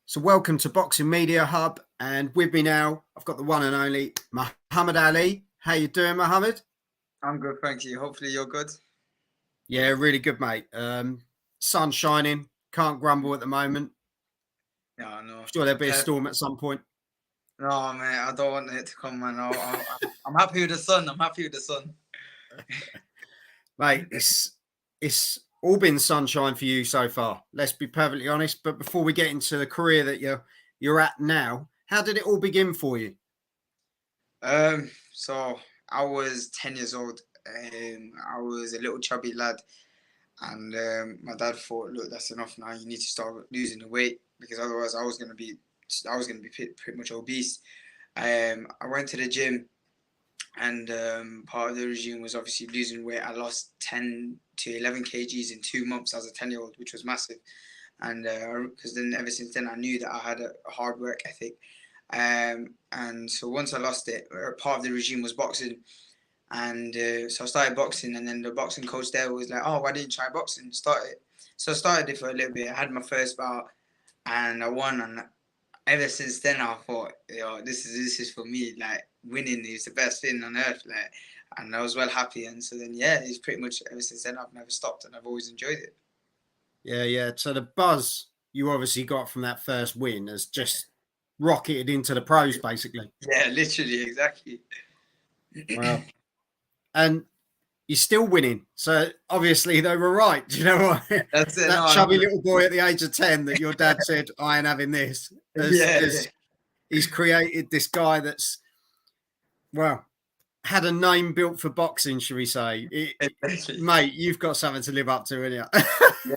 So welcome to Boxing Media Hub, and with me now, I've got the one and only Muhammad Ali. How you doing, Muhammad? I'm good, thank you. Hopefully you're good. Yeah, really good, mate. Sun shining, can't grumble at the moment. Yeah, no, Sure, it's there'll a be a perfect. storm at some point. No, man, I don't want it to come, man. I'm happy with the sun. I'm happy with the sun. Mate, it's all been sunshine for you so far. Let's be perfectly honest. But before we get into the career that you're at now, how did it all begin for you? So I was 10 years old. I was a little chubby lad, and my dad thought, look, that's enough now. You need to start losing the weight because otherwise I was gonna be pretty much obese. I went to the gym, and part of the regime was obviously losing weight. I lost 10 to 11 kgs in 2 months as a 10-year-old, which was massive. And because then ever since then I knew that I had a hard work ethic. And so once I lost it, part of the regime was boxing. And so I started boxing, and then the boxing coach there was like, "Oh, why didn't you try boxing? Start it." So I started it for a little bit. I had my first bout, and I won. And ever since then, I thought, yo, this is for me. Like winning is the best thing on earth. Like, and I was well happy. And so then, yeah, it's pretty much ever since then I've never stopped, and I've always enjoyed it. Yeah. So the buzz you obviously got from that first win has just rocketed into the pros, basically. Yeah, literally, exactly. Wow. And you're still winning. So obviously they were right. Do you know what? That's it. That No, chubby little boy at the age of 10 that your dad said, I ain't having this. yeah, yeah. He's created this guy that's, well, had a name built for boxing, should we say. Exactly. Mate, you've got something to live up to, ain't you?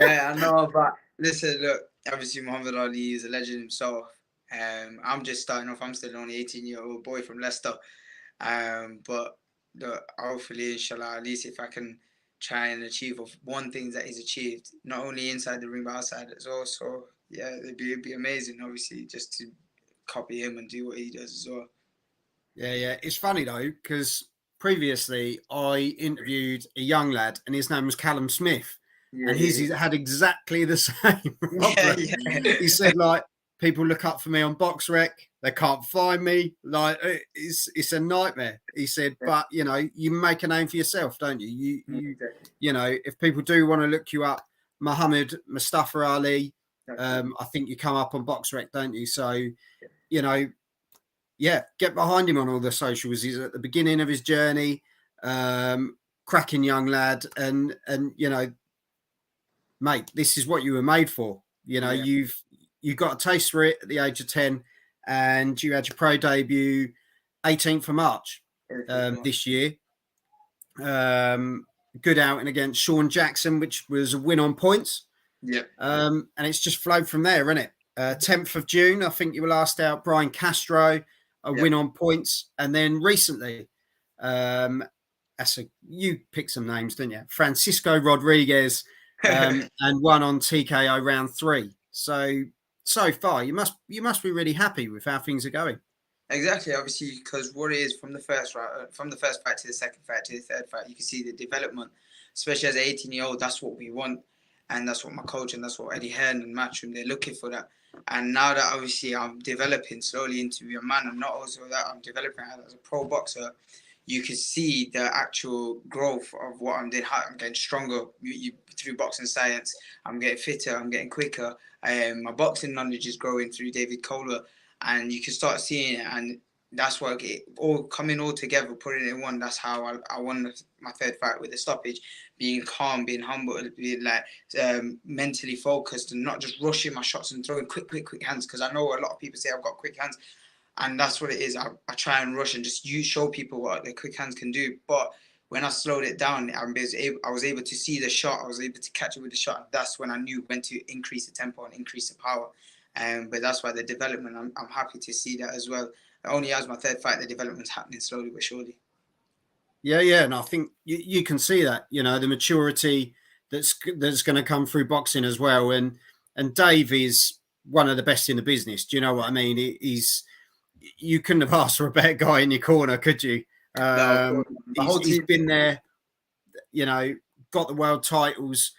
Yeah, I know, but listen, look, obviously Muhammad Ali is a legend himself. I'm just starting off. I'm still only 18-year-old boy from Leicester. But look, hopefully, inshallah, at least if I can try and achieve of one thing that he's achieved, not only inside the ring but outside as well. So yeah, it'd be amazing, obviously, just to copy him and do what he does as well. Yeah. It's funny though, because previously I interviewed a young lad and his name was Callum Smith. Yeah, And yeah, he's had exactly the same yeah, problem. yeah. He said, like, people look up for me on BoxRec, they can't find me. Like, it's a nightmare. He said, Yeah, but you make a name for yourself, don't you? exactly. If people do want to look you up, Muhammad Mustafa Ali, That's it. I think you come up on BoxRec, don't you? So, you know, yeah, get behind him on all the socials. He's at the beginning of his journey, cracking young lad, and mate, this is what you were made for. Yeah, You got a taste for it at the age of 10, and you had your pro debut 18th of March everything. this year. Good outing against Sean Jackson, which was a win on points. Yeah, And it's just flowed from there, isn't it? 10th of June, I think you were last out. Brian Castro, a yeah. win on points. And then recently, you picked some names, didn't you? Francisco Rodriguez, and one on TKO round 3. So far, you must be really happy with how things are going. Exactly, obviously, because what it is from the first from the first fight to the second fight to the third fight, you can see the development. Especially as an 18-year-old, that's what we want, and that's what my coach and that's what Eddie Hearn and Matchroom, they're looking for that. And now that obviously I'm developing slowly into a man, I'm not also that I'm developing as a pro boxer. You can see the actual growth of what I'm doing. I'm getting stronger through boxing science. I'm getting fitter. I'm getting quicker. My boxing knowledge is growing through David Kohler, and you can start seeing it. And that's what it all coming all together, putting it in one. That's how I won my third fight with the stoppage. Being calm, being humble, being like mentally focused, and not just rushing my shots and throwing quick hands. Because I know a lot of people say I've got quick hands, and that's what it is. I try and rush and just show people what the quick hands can do. But when I slowed it down, I was able to see the shot. I was able to catch it with the shot. That's when I knew when to increase the tempo and increase the power. But that's why the development, I'm happy to see that as well. Only as my third fight, the development's happening slowly but surely. Yeah. And I think you can see that, the maturity that's going to come through boxing as well. And Dave is one of the best in the business. Do you know what I mean? You couldn't have asked for a better guy in your corner, could you? No, the whole He's team. been there, got the world titles.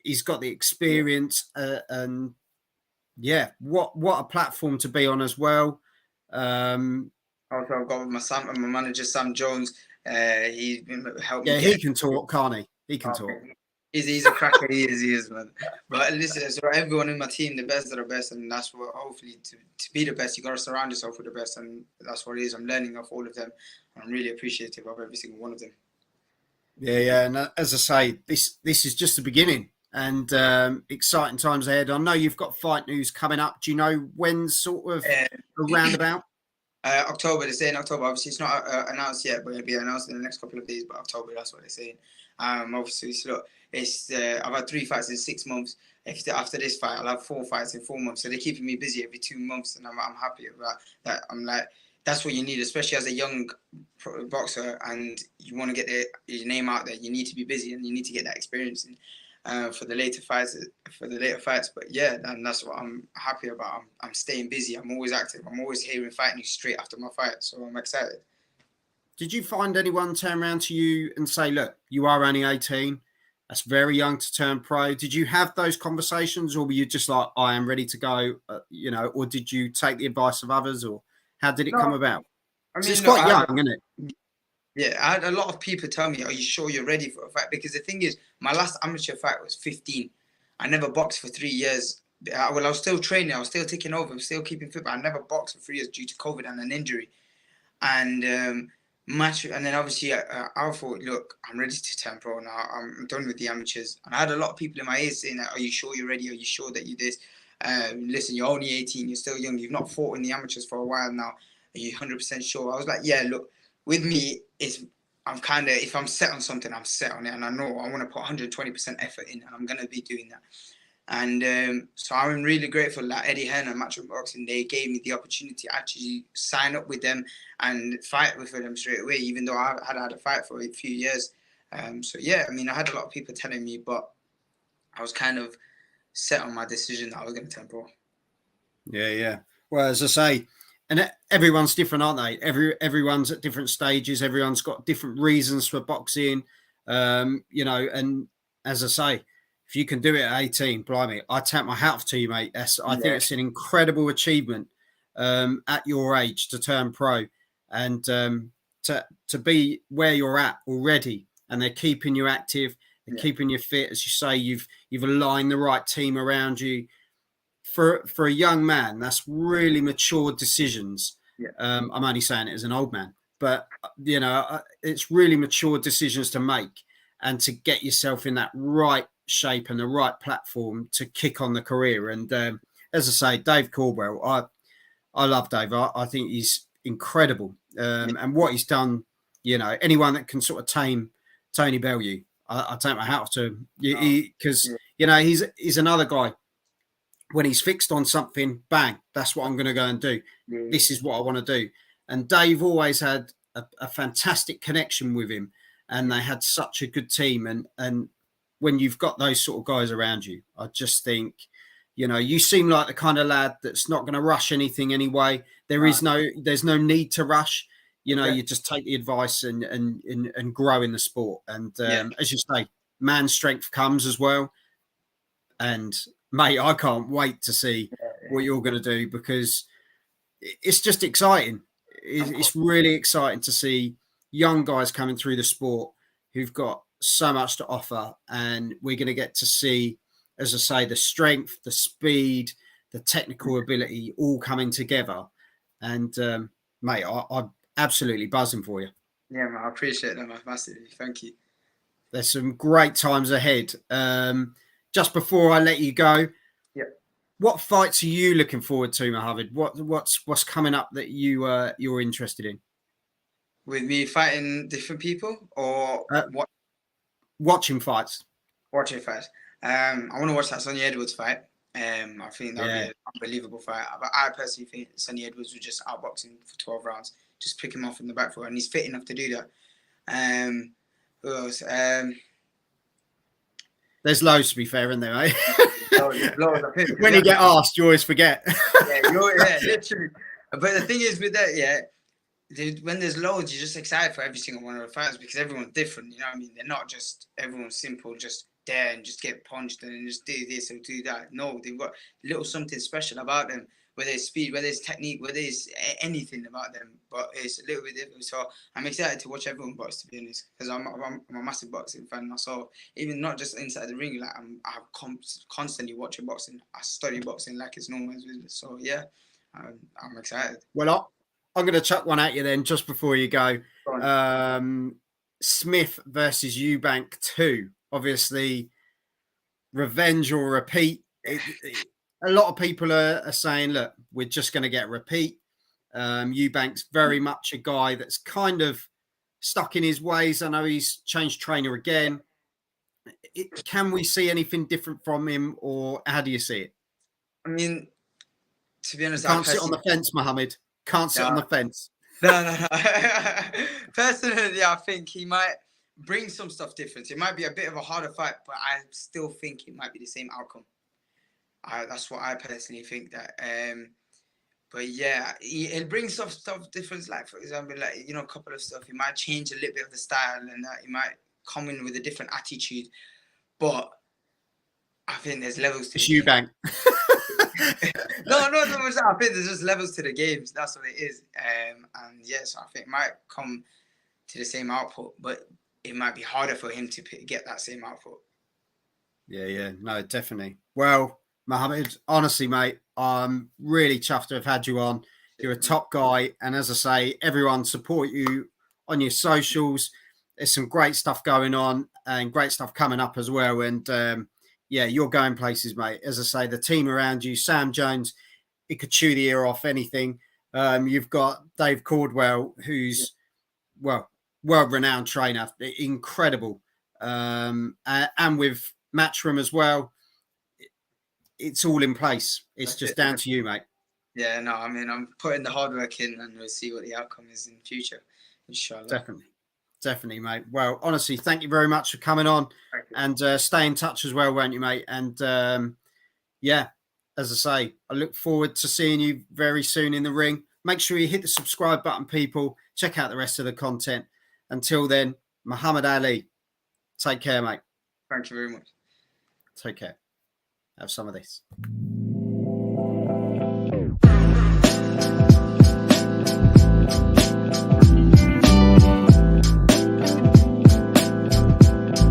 He's got the experience, and Yeah, what a platform to be on as well. Um, Also, I've got my son, my manager Sam Jones. He's been helped me yeah, get. he can talk, can't he? He can talk. He's a cracker. He is, man. But listen, so everyone in my team, the best are the best, and that's what hopefully to be the best, you got to surround yourself with the best, and that's what it is. I'm learning off all of them. I'm really appreciative of every single one of them. Yeah, yeah, and as I say, this is just the beginning, and exciting times ahead. I know you've got fight news coming up. Do you know when, sort of around about? October, they're saying October. Obviously, it's not announced yet, but it'll be announced in the next couple of days. But October, that's what they're saying. Obviously, so look, it's I've had 3 fights in 6 months. After this fight, I'll have 4 fights in 4 months. So they're keeping me busy every 2 months, and I'm happy about that. I'm like, that's what you need, especially as a young boxer, and you want to get your name out there. You need to be busy, and you need to get that experience for the later fights. But yeah, and that's what I'm happy about. I'm staying busy. I'm always active. I'm always hearing fight news straight after my fight, so I'm excited. Did you find anyone turn around to you and say, "Look, you are only 18. That's very young to turn pro"? Did you have those conversations, or were you just like, "I am ready to go," or did you take the advice of others, or how did it come about? I mean, mean, it's look, quite young, isn't it? Yeah, I had a lot of people tell me, "Are you sure you're ready for a fight?" Because the thing is, my last amateur fight was 15. I never boxed for 3 years. Well, I was still training. I was still taking over. I was still keeping fit, but I never boxed for 3 years due to COVID and an injury. And and then obviously I thought, look, I'm ready to turn pro now. I'm done with the amateurs. And I had a lot of people in my ears saying that, "Are you sure you're ready? Are you sure that you this? Listen, you're only 18. You're still young. You've not fought in the amateurs for a while now. Are you 100% sure?" I was like, yeah, look, with me, I'm kind of, if I'm set on something, I'm set on it. And I know I want to put 120% effort in, and I'm going to be doing that. And so I'm really grateful that Eddie Hearn and Matchroom Boxing, they gave me the opportunity to actually sign up with them and fight with them straight away, even though I had a fight for a few years. So yeah, I mean, I had a lot of people telling me, but I was kind of set on my decision that I was going to turn pro. Yeah, yeah. Well, as I say, and everyone's different, aren't they? Everyone's at different stages. Everyone's got different reasons for boxing. And as I say, if you can do it at 18, blimey, I tap my hat off to you, mate. I think it's an incredible achievement at your age to turn pro, and to be where you're at already, and they're keeping you active, they're keeping you fit. As you say, you've aligned the right team around you. For a young man, that's really mature decisions. Yeah. I'm only saying it as an old man, but it's really mature decisions to make and to get yourself in that right shape and the right platform to kick on the career. And as I say, Dave Caldwell, I love Dave. I think he's incredible, and what he's done. Anyone that can sort of tame Tony Bellew, I take my hat off to him, because he's another guy. When he's fixed on something, bang, that's what I'm going to go and do. Yeah. This is what I want to do. And Dave always had a fantastic connection with him, and they had such a good team. And when you've got those sort of guys around you, I just think, you seem like the kind of lad that's not going to rush anything anyway. There's no need to rush. You just take the advice and grow in the sport. And as you say, man strength comes as well. And mate, I can't wait to see what you're going to do, because it's just exciting. It's really exciting to see young guys coming through the sport who've got so much to offer, and we're going to get to see, as I say, the strength, the speed, the technical ability all coming together. And mate, I'm absolutely buzzing for you. Yeah, man, I appreciate that massively. Thank you. There's some great times ahead. Just before I let you go, what fights are you looking forward to, Mohammed? What's coming up that you're interested in? With me fighting different people, or what? Watching fights. Watching fights. I want to watch that Sonny Edwards fight. I think that would be an unbelievable fight. But I personally think Sonny Edwards would just outbox him for 12 rounds. Just pick him off in the back foot, and he's fit enough to do that. Who else? There's loads, to be fair, isn't there, mate? Loads. When you get asked, you always forget. Literally. But the thing is with that, when there's loads, you're just excited for every single one of the fights, because everyone's different. You know what I mean? They're not just everyone's simple, just there and just get punched and just do this or do that. No, they've got a little something special about them, whether it's speed, whether it's technique, whether it's anything about them. But it's a little bit different. So I'm excited to watch everyone box, to be honest, because I'm a massive boxing fan myself. Even not just inside the ring, like I constantly watching boxing. I study boxing like it's normal. So yeah, I'm excited. Well, I'm going to chuck one at you then just before you go. Smith versus Eubank 2. Obviously, revenge or repeat. A lot of people are saying, look, we're just going to get a repeat. Eubank's very much a guy that's kind of stuck in his ways. I know he's changed trainer again. Can we see anything different from him, or how do you see it? I mean, to be honest, can't sit on the fence, Mohammed. Can't sit on the fence. No. Personally, I think he might bring some stuff different. It might be a bit of a harder fight, but I still think it might be the same outcome. That's what I personally think. That. But yeah, he'll bring stuff different. Like, for example, like, you know, a couple of stuff. He might change a little bit of the style, and he might come in with a different attitude. But I think there's levels to the Eubank. No. I think there's just levels to the games. That's what it is. And yes, I think it might come to the same output, but it might be harder for him to get that same output. Yeah. No, definitely. Well, Mohammed, honestly, mate, I'm really chuffed to have had you on. You're a top guy. And as I say, everyone support you on your socials. There's some great stuff going on and great stuff coming up as well. And yeah, you're going places, mate. As I say, the team around you, Sam Jones, he could chew the ear off anything. You've got Dave Caldwell, who's, well, world-renowned trainer, incredible. And with Matchroom as well, it's all in place. It's just down to you, mate. Yeah, no, I mean, I'm putting the hard work in, and we'll see what the outcome is in the future, inshallah. Definitely, mate. Well, honestly, thank you very much for coming on, and stay in touch as well, won't you, mate? And yeah, as I say, I look forward to seeing you very soon in the ring. Make sure you hit the subscribe button, people. Check out the rest of the content. Until then, Muhammad Ali, take care, mate. Thank you very much. Take care. Have some of this.